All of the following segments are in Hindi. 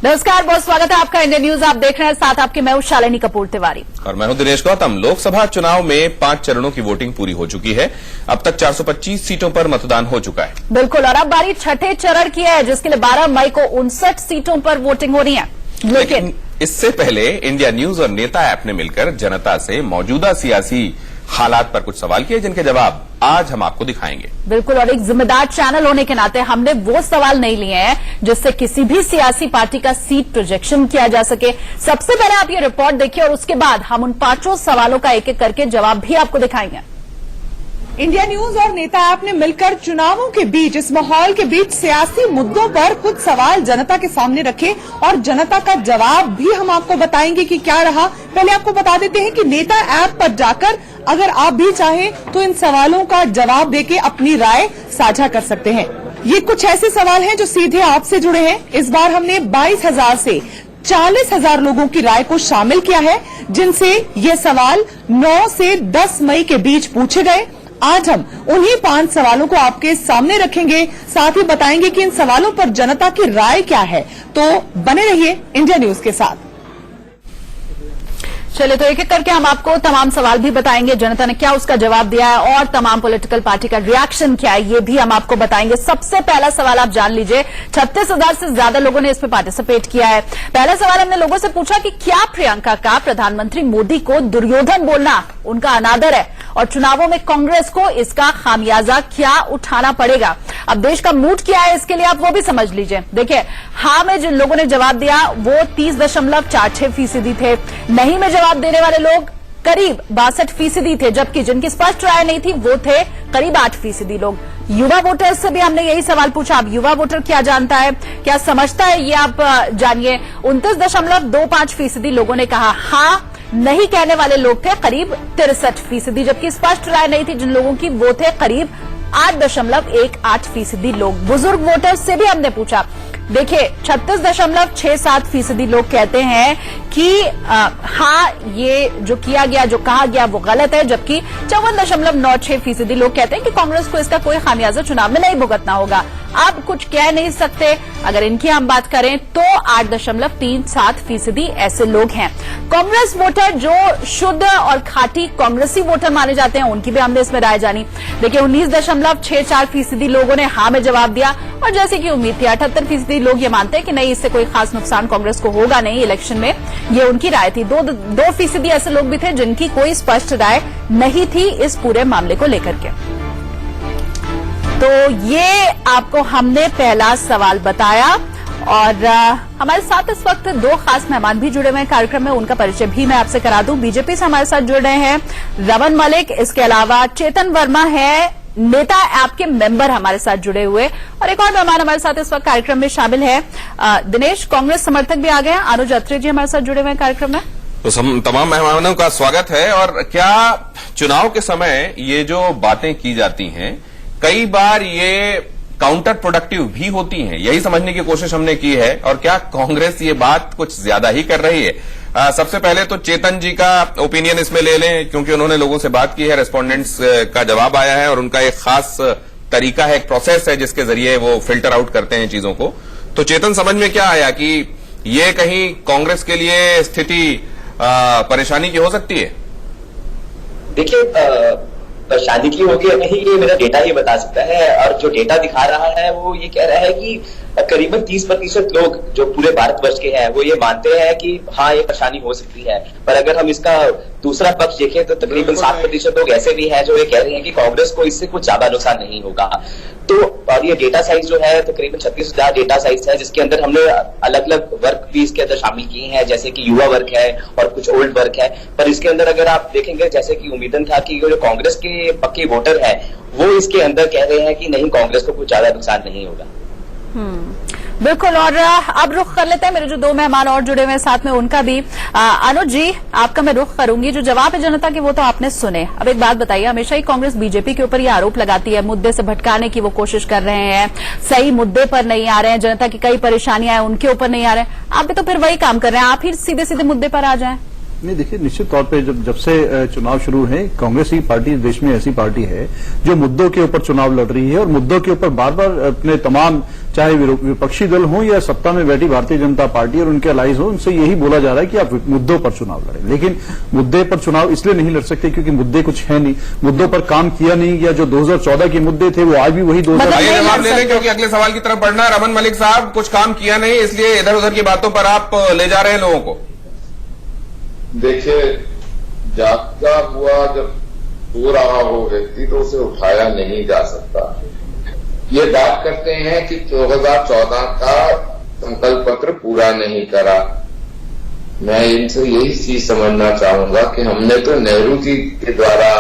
नमस्कार, बहुत स्वागत है आपका इंडिया न्यूज। आप देख रहे हैं, साथ आपके मैं हूं शालिनी कपूर तिवारी और मैं हूं दिनेश गौतम। लोकसभा चुनाव में 5 चरणों की वोटिंग पूरी हो चुकी है। अब तक 425 सीटों पर मतदान हो चुका है। बिल्कुल, और अब बारी छठे चरण की है, जिसके लिए 12 मई को 59 सीटों पर वोटिंग हो रही है। लेकिन इससे पहले इंडिया न्यूज और नेता ऐप ने मिलकर जनता से मौजूदा सियासी हालात पर कुछ सवाल किए, जिनके जवाब आज हम आपको दिखाएंगे। बिल्कुल, और एक जिम्मेदार चैनल होने के नाते हमने वो सवाल नहीं लिए हैं जिससे किसी भी सियासी पार्टी का सीट प्रोजेक्शन किया जा सके। सबसे पहले आप ये रिपोर्ट देखिए और उसके बाद हम उन 5 सवालों का एक एक करके जवाब भी आपको दिखाएंगे। इंडिया न्यूज और नेता ऐप ने मिलकर चुनावों के बीच, इस माहौल के बीच सियासी मुद्दों पर कुछ सवाल जनता के सामने रखे और जनता का जवाब भी हम आपको बताएंगे कि क्या रहा। पहले आपको बता देते हैं कि नेता ऐप पर जाकर अगर आप भी चाहें तो इन सवालों का जवाब देके अपनी राय साझा कर सकते हैं। ये कुछ ऐसे सवाल हैं जो सीधे आपसे जुड़े हैं। इस बार हमने 22,000 से 40,000 लोगों की राय को शामिल किया है, जिनसे ये सवाल 9 से 10 मई के बीच पूछे गए। आज हम उन्हीं 5 सवालों को आपके सामने रखेंगे, साथ ही बताएंगे कि इन सवालों पर जनता की राय क्या है। तो बने रहिए इंडिया न्यूज के साथ। चलिए, तो एक एक करके हम आपको तमाम सवाल भी बताएंगे, जनता ने क्या उसका जवाब दिया है और तमाम पॉलिटिकल पार्टी का रिएक्शन क्या है, ये भी हम आपको बताएंगे। सबसे पहला सवाल आप जान लीजिए, 36,000 से ज्यादा लोगों ने इसमें पार्टिसिपेट किया है। पहला सवाल हमने लोगों से पूछा कि क्या प्रियंका का प्रधानमंत्री मोदी को दुर्योधन बोलना उनका अनादर है और चुनावों में कांग्रेस को इसका खामियाजा क्या उठाना पड़ेगा। अब देश का मूड क्या है, इसके लिए आप वो भी समझ लीजिए। देखिए, हाँ में जिन लोगों ने जवाब दिया वो 30.46% थे। नहीं में जवाब देने वाले लोग करीब 62% थे, जबकि जिनकी स्पष्ट राय नहीं थी वो थे करीब 8% लोग। युवा वोटर्स से भी हमने यही सवाल पूछा। अब युवा वोटर क्या जानता है, क्या समझता है, ये आप जानिए। 29.25% लोगों ने कहा हाँ। नहीं कहने वाले लोग थे करीब 63%, जबकि स्पष्ट राय नहीं थी जिन लोगों की वो थे करीब 8.18% लोग। बुजुर्ग वोटर्स से भी हमने पूछा। देखिए, 36.67% लोग कहते हैं कि हाँ, ये जो किया गया, जो कहा गया वो गलत है, जबकि 54.96% लोग कहते हैं कि कांग्रेस को इसका कोई खामियाजा चुनाव में नहीं भुगतना होगा। आप कुछ कह नहीं सकते। अगर इनकी हम बात करें तो 8.37% ऐसे लोग हैं। कांग्रेस वोटर जो शुद्ध और खाटी कांग्रेसी वोटर माने जाते हैं, उनकी भी हमने इसमें राय जानी। देखिए, 19.64% लोगों ने हाँ में जवाब दिया और जैसे कि उम्मीद थी 78% लोग ये मानते हैं कि नहीं, इससे कोई खास नुकसान कांग्रेस को होगा नहीं इलेक्शन में। ये उनकी राय थी। 2% ऐसे लोग भी थे जिनकी कोई स्पष्ट राय नहीं थी इस पूरे मामले को लेकर के। तो ये आपको हमने पहला सवाल बताया और हमारे साथ इस वक्त 2 खास मेहमान भी जुड़े हुए हैं कार्यक्रम में। उनका परिचय भी मैं आपसे करा दूं। बीजेपी से हमारे साथ जुड़ रहे हैं रमन मलिक, इसके अलावा चेतन वर्मा है, नेता ऐप के मेंबर हमारे साथ जुड़े हुए, और एक और मेहमान हमारे साथ इस वक्त कार्यक्रम में शामिल है दिनेश, कांग्रेस समर्थक भी आ गए हैं। अनुज अत्री जी हमारे साथ जुड़े हुए हैं कार्यक्रम में। तो तमाम मेहमानों का स्वागत है। और क्या चुनाव के समय ये जो बातें की जाती हैं, कई बार ये काउंटर प्रोडक्टिव भी होती हैं, यही समझने की कोशिश हमने की है। और क्या कांग्रेस ये बात कुछ ज्यादा ही कर रही है? सबसे पहले तो चेतन जी का ओपिनियन इसमें ले लें, क्योंकि उन्होंने लोगों से बात की है, रेस्पोंडेंट्स का जवाब आया है और उनका एक खास तरीका है, एक प्रोसेस है जिसके जरिए वो फिल्टर आउट करते हैं चीजों को। तो चेतन, समझ में क्या आया कि ये कहीं कांग्रेस के लिए स्थिति परेशानी की हो सकती है? देखिए, परेशानी की होगी या नहीं, ये मेरा डेटा ही बता सकता है। और जो डेटा दिखा रहा है वो ये कह रहा है कि करीबन 30% लोग जो पूरे भारतवर्ष के हैं वो ये मानते हैं कि हाँ, ये परेशानी हो सकती है। पर अगर हम इसका दूसरा पक्ष देखें तो तकरीबन 7% लोग ऐसे भी हैं जो ये कह रहे हैं कि कांग्रेस को इससे कुछ ज्यादा नुकसान नहीं होगा। तो और ये डेटा साइज जो है तकरीबन 36,000 डेटा साइज है, जिसके अंदर हमने अलग अलग वर्ग भी इसके अंदर शामिल किए हैं, जैसे कि युवा वर्ग है और कुछ ओल्ड वर्ग है। पर इसके अंदर अगर आप देखेंगे, जैसे कि उम्मीदन था कि जो कांग्रेस के पक्के वोटर है वो इसके अंदर कह रहे हैं कि नहीं, कांग्रेस को कुछ ज्यादा नुकसान नहीं होगा। बिल्कुल, और अब रुख कर लेते हैं मेरे जो 2 मेहमान और जुड़े हुए हैं साथ में, उनका भी। अनुज जी, आपका मैं रुख करूंगी। जो जवाब है जनता के वो तो आपने सुने। अब एक बात बताइए, हमेशा ही कांग्रेस बीजेपी के ऊपर ये आरोप लगाती है, मुद्दे से भटकाने की वो कोशिश कर रहे हैं, सही मुद्दे पर नहीं आ रहे हैं, जनता की कई परेशानियां हैं उनके ऊपर नहीं आ रहे हैं। आप भी तो फिर वही काम कर रहे हैं, आप ही सीधे सीधे मुद्दे पर आ जाएं। नहीं, देखिए, निश्चित तौर पे जब से चुनाव शुरू है, कांग्रेस ही पार्टी देश में ऐसी पार्टी है जो मुद्दों के ऊपर चुनाव लड़ रही है और मुद्दों के ऊपर बार बार अपने तमाम, चाहे विपक्षी दल हो या सत्ता में बैठी भारतीय जनता पार्टी और उनके अलाइज हो, उनसे यही बोला जा रहा है कि आप मुद्दों पर चुनाव लड़ें। लेकिन मुद्दे पर चुनाव इसलिए नहीं लड़ सकते क्योंकि मुद्दे कुछ है नहीं, मुद्दों पर काम किया नहीं गया। जो 2014 के मुद्दे थे वो आज भी वही 2014 जवाब ले लें, क्योंकि अगले सवाल की तरफ बढ़ना है। रमन मलिक साहब, कुछ काम किया नहीं इसलिए इधर उधर की बातों पर आप ले जा रहे हैं लोगों को। देखिए, जागता हुआ जब सो रहा हो व्यक्ति तो उसे उठाया नहीं जा सकता। ये बात करते हैं कि 2014 का संकल्प पत्र पूरा नहीं करा। मैं इनसे यही चीज समझना चाहूंगा कि हमने तो नेहरू जी के द्वारा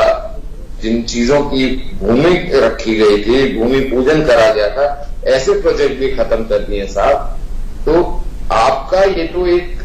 जिन चीजों की भूमि रखी गई थी, भूमि पूजन करा गया था, ऐसे प्रोजेक्ट भी खत्म कर दिए साहब। तो आपका ये तो एक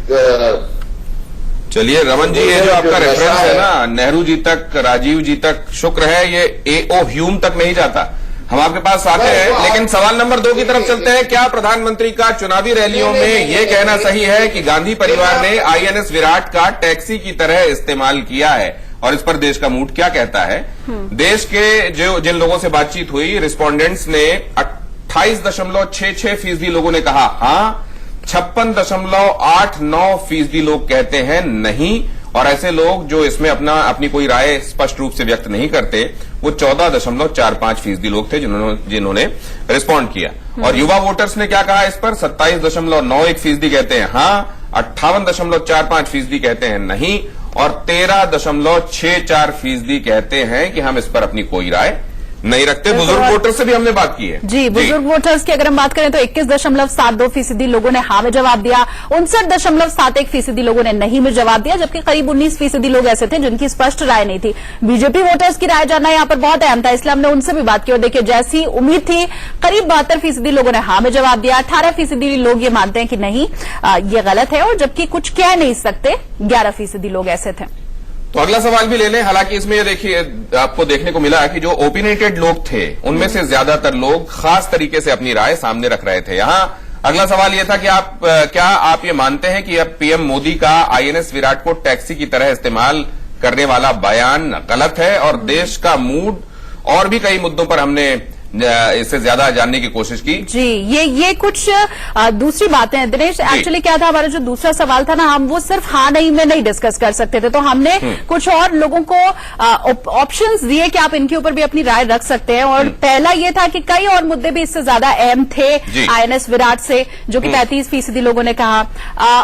चलिए रमन जी, ये जो आपका रेफरेंस है ना नेहरू जी तक, राजीव जी तक, शुक्र है ये A.O. ह्यूम तक नहीं जाता। हम आपके पास आते हैं, लेकिन सवाल नंबर 2 की तरफ चलते हैं। क्या प्रधानमंत्री का चुनावी रैलियों में ये कहना सही है कि गांधी परिवार ने INS विराट का टैक्सी की तरह इस्तेमाल किया है? और इस पर देश का मूड क्या कहता है? देश के जिन लोगों से बातचीत हुई, रिस्पोंडेंट्स ने 28.66% लोगों ने कहा हाँ, 56.89% लोग कहते हैं नहीं, और ऐसे लोग जो इसमें अपनी कोई राय स्पष्ट रूप से व्यक्त नहीं करते वो 14.45% लोग थे जिन्होंने रिस्पॉन्ड किया। और युवा वोटर्स ने क्या कहा इस पर? 27.91% कहते हैं हाँ, 58.45% कहते हैं नहीं, और 13.64% कहते हैं कि हम इस पर अपनी कोई राय नहीं रखते। बुजुर्ग वोटर्स से भी हमने बात की है। जी, बुजुर्ग वोटर्स की अगर हम बात करें तो 21.72% लोगों ने हाँ में जवाब दिया, 59.71% लोगों ने नहीं में जवाब दिया, जबकि करीब 19% लोग ऐसे थे जिनकी स्पष्ट राय नहीं थी। बीजेपी वोटर्स की राय जानना यहाँ पर बहुत अहम था, इसलिए हमने उनसे भी बात की और देखिए जैसी उम्मीद थी करीब 72% लोगों ने हाँ में जवाब दिया, 18% लोग ये मानते हैं कि नहीं ये गलत है, और जबकि कुछ कह नहीं सकते 11% लोग ऐसे थे। तो अगला सवाल भी ले लें। हालांकि इसमें ये देखिए आपको देखने को मिला कि जो ओपिनियटेड लोग थे उनमें से ज्यादातर लोग खास तरीके से अपनी राय सामने रख रहे थे। यहां अगला सवाल यह था कि क्या आप ये मानते हैं कि अब पीएम मोदी का INS विराट को टैक्सी की तरह इस्तेमाल करने वाला बयान गलत है? और देश का मूड और भी कई मुद्दों पर हमने इससे ज्यादा जानने की कोशिश की। जी, ये कुछ दूसरी बातें हैं दिनेश। एक्चुअली क्या था, हमारा जो दूसरा सवाल था ना, हम वो सिर्फ हाँ नहीं में नहीं डिस्कस कर सकते थे, तो हमने कुछ और लोगों को ऑप्शंस दिए कि आप इनके ऊपर भी अपनी राय रख सकते हैं। और पहला ये था कि कई और मुद्दे भी इससे ज्यादा अहम थे INS विराट से, जो कि 35% लोगों ने कहा,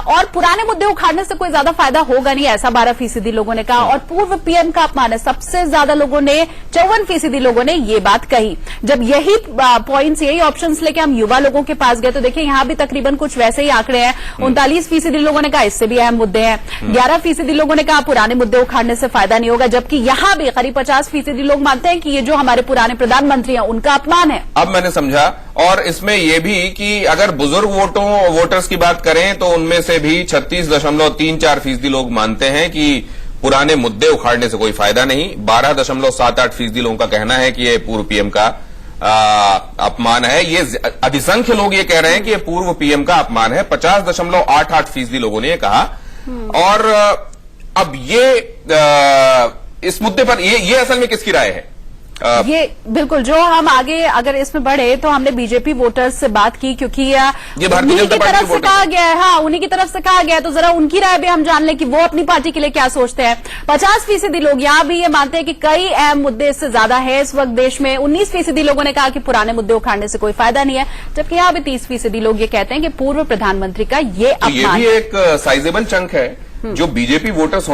और पुराने मुद्दे उखाड़ने से कोई ज्यादा फायदा होगा नहीं, ऐसा 12% लोगों ने कहा, और पूर्व पीएम का अपमान है, सबसे ज्यादा लोगों ने 54% लोगों ने ये बात कही। जब यही पॉइंट्स, यही ऑप्शंस लेके हम युवा लोगों के पास गए तो देखिए यहां भी तकरीबन कुछ वैसे ही आंकड़े हैं। 39% लोगों ने कहा इससे भी अहम मुद्दे हैं, 11% लोगों ने कहा पुराने मुद्दे उखाड़ने से फायदा नहीं होगा, जबकि यहां भी करीब 50% लोग मानते हैं कि ये जो हमारे पुराने प्रधानमंत्री हैं उनका अपमान है। अब मैंने समझा। और इसमें यह भी कि अगर बुजुर्ग वोटर्स की बात करें तो उनमें से भी 36.34% लोग मानते हैं कि पुराने मुद्दे उखाड़ने से कोई फायदा नहीं। 12.78% लोगों का कहना है कि ये पूर्व पीएम का अपमान है। ये अधिसंख्य लोग ये कह रहे हैं कि ये पूर्व पीएम का अपमान है। 50.88% लोगों ने ये कहा। और अब ये इस मुद्दे पर ये असल में किसकी राय है? ये बिल्कुल, जो हम आगे अगर इसमें बढ़े तो हमने बीजेपी वोटर्स से बात की, क्योंकि ये उन्हीं की तरफ से कहा गया है। हाँ, उन्हीं की तरफ से कहा गया है, तो जरा उनकी राय भी हम जान लें कि वो अपनी पार्टी के लिए क्या सोचते हैं। 50% लोग यहाँ भी ये मानते हैं कि कई अहम मुद्दे इससे ज्यादा है इस वक्त देश में। 19% लोगों ने कहा कि पुराने मुद्दे उखाड़ने से कोई फायदा नहीं है, जबकि यहाँ भी 30% लोग ये कहते हैं कि पूर्व प्रधानमंत्री का ये अपमान। ये भी एक साइजेबल चंक है जो बीजेपी वोटर्स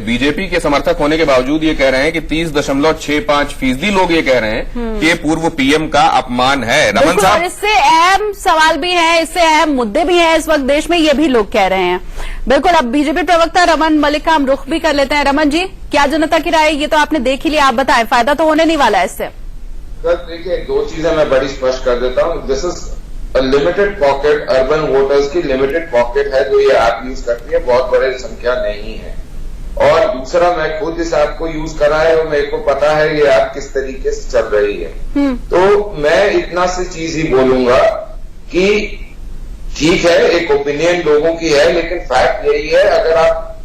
बीजेपी के समर्थक होने के बावजूद ये कह रहे हैं कि 30.65% लोग ये कह रहे हैं कि ये पूर्व पीएम का अपमान है। रमन साहब, इससे अहम सवाल भी है, इससे अहम मुद्दे भी हैं इस वक्त देश में, ये भी लोग कह रहे हैं। बिल्कुल, अब बीजेपी प्रवक्ता रमन मलिक का हम रुख भी कर लेते हैं। रमन जी, क्या जनता की राय? ये तो आपने देख ही लिया, आप बताएं, फायदा तो होने नहीं वाला है इससे। देखिए, 2 चीजें मैं बड़ी स्पष्ट कर देता हूँ। This is limited pocket, urban voters की लिमिटेड पॉकेट है जो ये ऐप यूज करती है, बहुत बड़ी संख्या नहीं है। और दूसरा, मैं खुद इस ऐप को यूज करा है और मेरे को पता है ये ऐप किस तरीके से चल रही है। तो मैं इतना सी चीज ही बोलूंगा कि ठीक है, एक ओपिनियन लोगों की है, लेकिन फैक्ट यही है, अगर आप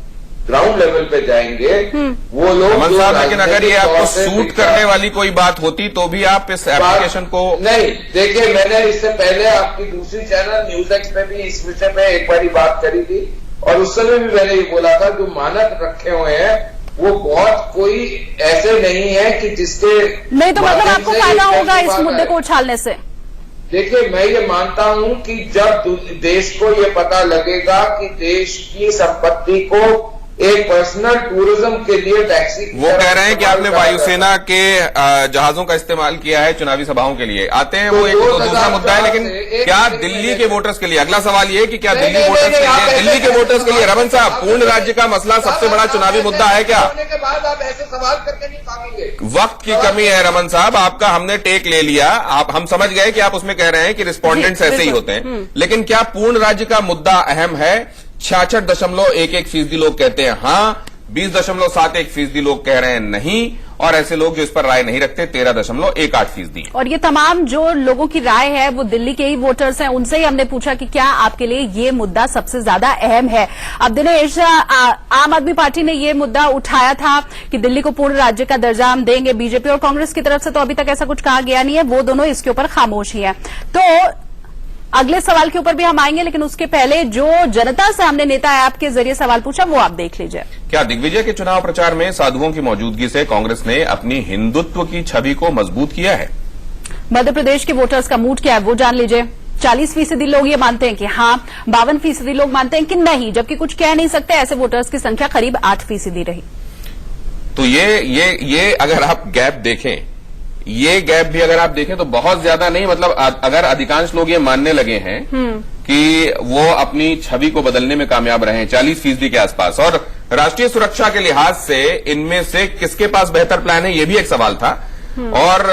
ग्राउंड लेवल पे जाएंगे वो लोग रमन साहब, लेकिन अगर ये आपको सूट दिखा- करने वाली कोई बात होती तो भी आप इस एप्लीकेशन को नहीं, देखिए मैंने इससे पहले आपकी दूसरी चैनल न्यूज एक्स पे भी इस विषय पे एक बारी बात करी थी और उस समय भी मैंने ये बोला था जो मानक रखे हुए हैं वो बहुत कोई ऐसे नहीं है कि जिसके नहीं तो मतलब माध्यम आपको से फायदा एक होगा ऐसी इस बात मुद्दे है। को उछालने से। देखिए मैं ये मानता हूं कि जब देश को ये पता लगेगा कि देश की संपत्ति को एक पर्सनल टूरिज्म के लिए टैक्सी वो कह रहे हैं कि आपने वायुसेना के जहाजों का इस्तेमाल किया है चुनावी सभाओं के लिए, आते हैं वो एक तो दूसरा मुद्दा है। लेकिन क्या दिल्ली के वोटर्स के लिए, अगला सवाल ये कि क्या दिल्ली वोटर्स के लिए, दिल्ली के वोटर्स के लिए रमन साहब पूर्ण राज्य का मसला सबसे बड़ा चुनावी मुद्दा है क्या? होने के बाद आप ऐसे सवाल करके नहीं पाएंगे। वक्त की कमी है रमन साहब, आपका हमने टेक ले लिया, आप हम समझ गए कि आप उसमें कह रहे हैं कि रिस्पोंडेंट्स ऐसे ही होते हैं, लेकिन क्या पूर्ण राज्य का मुद्दा अहम है? 66.11% लोग कहते हैं हाँ, 20.71% लोग कह रहे हैं नहीं, और ऐसे लोग जो इस पर राय नहीं रखते 13.18%। और ये तमाम जो लोगों की राय है वो दिल्ली के ही वोटर्स हैं, उनसे ही हमने पूछा कि क्या आपके लिए ये मुद्दा सबसे ज्यादा अहम है। अब दिनेश, आम आदमी पार्टी ने ये मुद्दा उठाया था कि दिल्ली को पूर्ण राज्य का दर्जा हम देंगे। बीजेपी और कांग्रेस की तरफ से तो अभी तक ऐसा कुछ कहा गया नहीं है, वो दोनों इसके ऊपर खामोश ही है। तो अगले सवाल के ऊपर भी हम आएंगे, लेकिन उसके पहले जो जनता से हमने नेता ऐप के जरिए सवाल पूछा वो आप देख लीजिए। क्या दिग्विजय के चुनाव प्रचार में साधुओं की मौजूदगी से कांग्रेस ने अपनी हिंदुत्व की छवि को मजबूत किया है? मध्य प्रदेश के वोटर्स का मूड क्या है वो जान लीजिए। 40% लोग ये मानते हैं कि हाँ, 52% लोग मानते हैं कि नहीं, जबकि कुछ कह नहीं सकते। ऐसे वोटर्स की संख्या करीब 8% रही। तो ये अगर आप गैप देखें, ये गैप भी अगर आप देखें तो बहुत ज्यादा नहीं, मतलब अगर अधिकांश लोग ये मानने लगे हैं कि वो अपनी छवि को बदलने में कामयाब रहे हैं 40% के आसपास, और राष्ट्रीय सुरक्षा के लिहाज से इनमें से किसके पास बेहतर प्लान है, ये भी एक सवाल था। और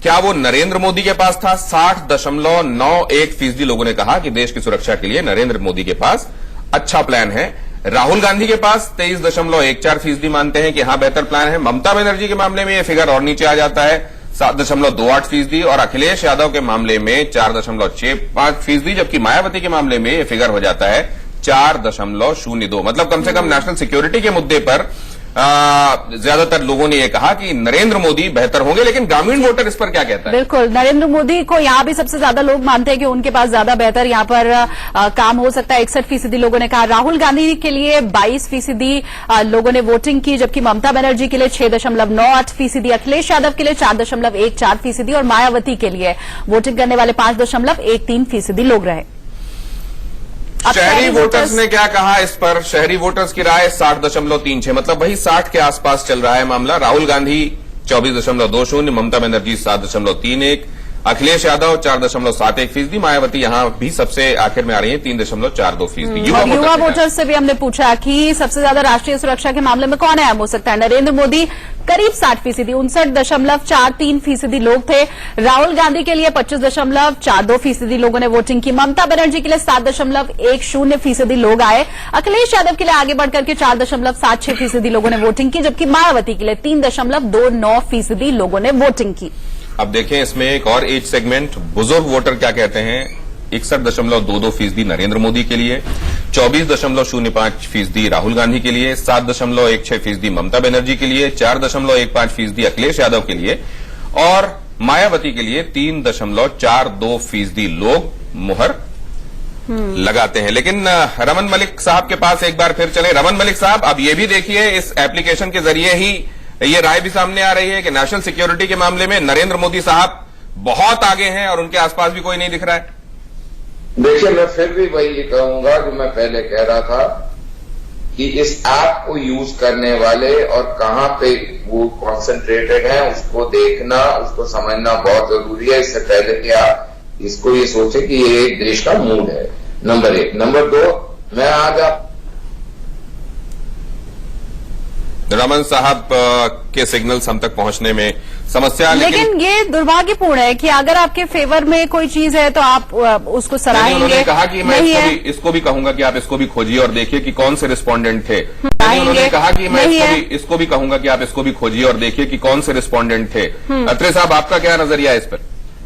क्या वो नरेंद्र मोदी के पास था? 60.91% लोगों ने कहा कि देश की सुरक्षा के लिए नरेंद्र मोदी के पास अच्छा प्लान है। राहुल गांधी के पास 23.14% मानते हैं कि हाँ बेहतर प्लान है। ममता बनर्जी के मामले में ये फिगर और नीचे आ जाता है 7.28%, और अखिलेश यादव के मामले में 4.65%, जबकि मायावती के मामले में ये फिगर हो जाता है 4.02। मतलब कम से कम नेशनल सिक्योरिटी के मुद्दे पर ज्यादातर लोगों ने यह कहा कि नरेंद्र मोदी बेहतर होंगे। लेकिन ग्रामीण वोटर इस पर क्या कहता है? बिल्कुल, नरेंद्र मोदी को यहां भी सबसे ज्यादा लोग मानते हैं कि उनके पास ज्यादा बेहतर यहां पर काम हो सकता है। 61% लोगों ने कहा। राहुल गांधी के लिए 22% लोगों ने वोटिंग की, जबकि ममता बनर्जी के लिए 6.98%, अखिलेश यादव के लिए 4.13% और मायावती के लिए वोटिंग करने वाले 5.13% लोग रहे। शहरी वोटर्स ने क्या कहा इस पर? शहरी वोटर्स की राय 60.36, मतलब वही 60 के आसपास चल रहा है मामला। राहुल गांधी 24.20, ममता बनर्जी 7.31, अखिलेश यादव 4.71%, मायावती यहां भी सबसे आखिर में आ रही है 3.42%। युवा वोटर्स से भी हमने पूछा कि सबसे ज्यादा राष्ट्रीय सुरक्षा के मामले में कौन अहम हो सकता है। नरेंद्र मोदी करीब 60%, 59.43% लोग थे। राहुल गांधी के लिए 25.42% लोगों ने वोटिंग की। ममता बनर्जी के लिए 7.10% लोग आए। अखिलेश यादव के लिए आगे बढ़कर के 4.76% लोगों ने वोटिंग की, जबकि मायावती के लिए 3.29% लोगों ने वोटिंग की। अब देखें इसमें एक और एज सेगमेंट, बुजुर्ग वोटर क्या कहते हैं? 61.22% नरेंद्र मोदी के लिए, 24.05% राहुल गांधी के लिए, 7.16% ममता बनर्जी के लिए, 4.15% अखिलेश यादव के लिए, और मायावती के लिए 3.42% लोग मुहर लगाते हैं। लेकिन रमन मलिक साहब के पास एक बार फिर चले। रमन मलिक साहब, अब ये भी देखिए, इस एप्लीकेशन के जरिए ही ये राय भी सामने आ रही है कि नेशनल सिक्योरिटी के मामले में नरेंद्र मोदी साहब बहुत आगे हैं और उनके आसपास भी कोई नहीं दिख रहा है। देखिए मैं फिर भी वही कहूंगा जो मैं पहले कह रहा था कि इस ऐप को यूज करने वाले और कहां पे वो कॉन्सेंट्रेटेड है उसको देखना, उसको समझना बहुत जरूरी है। इससे पहले कि आप इसको ये सोचे कि ये एक देश का मूड है, नंबर 1। नंबर 2, मैं आज आप रमन साहब के सिग्नल्स हम तक पहुंचने में समस्या, लेकिन ये दुर्भाग्यपूर्ण है कि अगर आपके फेवर में कोई चीज है तो आप उसको सराहेंगे। उन्होंने कहा कि मैं इसको भी कहूंगा कि आप इसको भी खोजिए और देखिए कि कौन से रिस्पोंडेंट थे। उन्होंने कहा कि मैं इसको भी कहूंगा कि आप इसको भी खोजिए और देखिए कि कौन से रिस्पोंडेंट थे। अत्रे साहब, आपका क्या नजरिया है इस पर?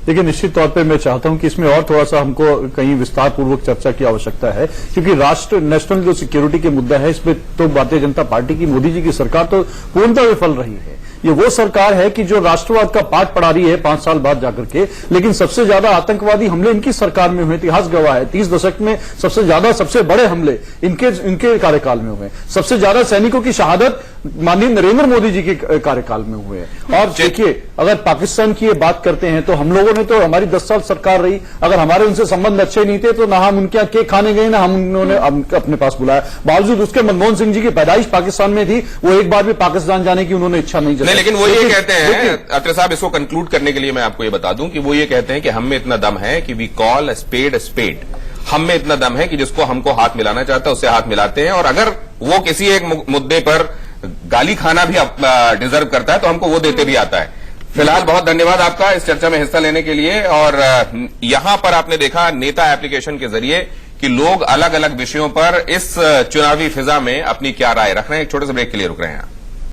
लेकिन निश्चित तौर पे मैं चाहता हूं कि इसमें और थोड़ा सा हमको कहीं विस्तार पूर्वक चर्चा की आवश्यकता है, क्योंकि राष्ट्र नेशनल जो सिक्योरिटी के मुद्दा है, इसमें तो भारतीय जनता पार्टी की, मोदी जी की सरकार तो पूर्णतः विफल रही है। ये वो सरकार है कि जो राष्ट्रवाद का पाठ पढ़ा रही है 5 साल बाद जाकर के, लेकिन सबसे ज्यादा आतंकवादी हमले इनकी सरकार में हुए, इतिहास गवाह है। 30 दशक में सबसे ज्यादा, सबसे बड़े हमले इनके कार्यकाल में हुए। सबसे ज्यादा सैनिकों की शहादत माननीय नरेंद्र मोदी जी के कार्यकाल में हुए। और देखिए, अगर पाकिस्तान की ये बात करते हैं तो हम लोगों ने तो, हमारी 10 साल सरकार रही, अगर हमारे उनसे संबंध अच्छे नहीं थे तो ना हम उनके यहाँ केक खाने गए, ना हम उन्होंने अपने पास बुलाया। बावजूद उसके मनमोहन सिंह जी की पैदाइश पाकिस्तान में थी, वो एक बार भी पाकिस्तान जाने की उन्होंने इच्छा नहीं जताई। लेकिन वो ये कहते हैं, अत्रे साहब, इसको कंक्लूड करने के लिए मैं आपको ये बता दूं कि वो ये कहते हैं कि हम में इतना दम है कि वी कॉल अ स्पेड। हम में इतना दम है कि जिसको हमको हाथ मिलाना चाहता है उससे हाथ मिलाते हैं, और अगर वो किसी एक मुद्दे पर गाली खाना भी डिजर्व करता है तो हमको वो देते भी आता है। फिलहाल बहुत धन्यवाद आपका इस चर्चा में हिस्सा लेने के लिए। और यहां पर आपने देखा नेता एप्लीकेशन के जरिए कि लोग अलग अलग विषयों पर इस चुनावी फिजा में अपनी क्या राय रख रहे हैं। एक छोटे से ब्रेक के लिए रुक रहे हैं।